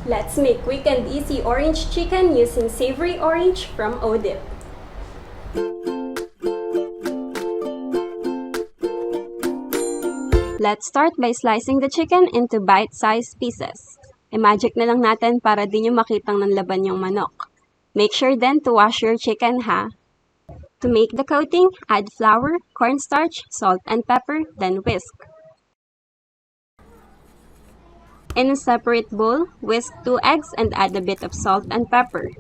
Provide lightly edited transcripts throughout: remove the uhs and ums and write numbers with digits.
Let's make quick and easy orange chicken using savory orange from Odip. Let's start by slicing the chicken into bite-sized pieces. I-magic na lang natin para di nyo makitang nanlaban yung manok. Make sure then to wash your chicken, ha? To make the coating, add flour, cornstarch, salt, and pepper, then whisk. In a separate bowl, whisk 2 eggs and add a bit of salt and pepper.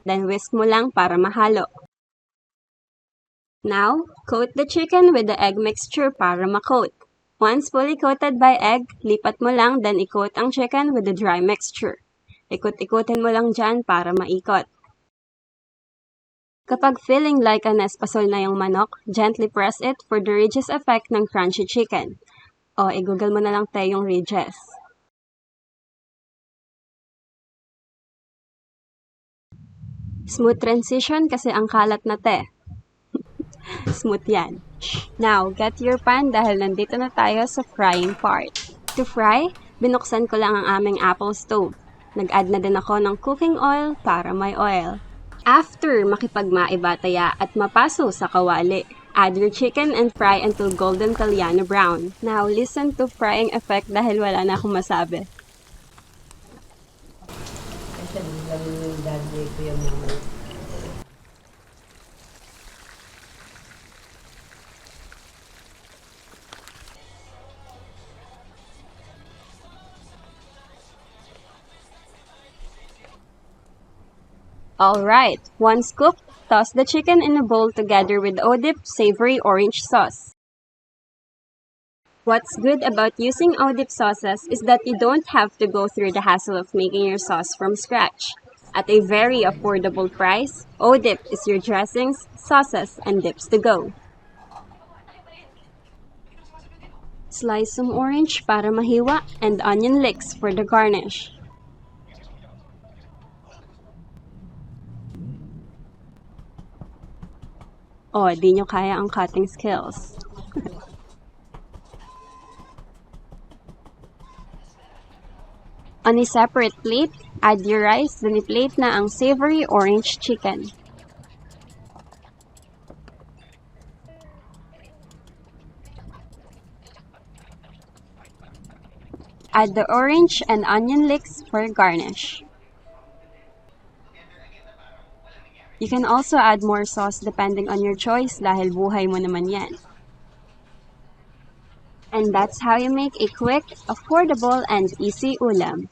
Then whisk mo lang para mahalo. Now, coat the chicken with the egg mixture para ma-coat. Once fully coated by egg, lipat mo lang then i-coat ang chicken with the dry mixture. Ikot-ikutin mo lang dyan para maikot. Kapag feeling like a nespasol na yung manok, gently press it for the ridges effect ng crunchy chicken. O, i-google mo na lang tayo yung ridges. Smooth transition kasi ang kalat na te. Smooth yan. Now, get your pan dahil nandito na tayo sa frying part. To fry, binuksan ko lang ang aming apple stove. Nag-add na din ako ng cooking oil para may oil. After makipagmaibataya at mapaso sa kawali, add your chicken and fry until golden Alyanna brown. Now, listen to frying effect dahil wala na akong masabi. Alright, once cooked, toss the chicken in a bowl together with Odip savory orange sauce. What's good about using Odip sauces is that you don't have to go through the hassle of making your sauce from scratch. At a very affordable price, Odip is your dressings, sauces, and dips to go. Slice some orange para mahiwa and onion licks for the garnish. Oh, di nyo kaya ang cutting skills. On a separate plate, add your rice, then i-plate na ang savory orange chicken. Add the orange and onion licks for garnish. You can also add more sauce depending on your choice dahil buhay mo naman yan. And that's how you make a quick, affordable, and easy ulam.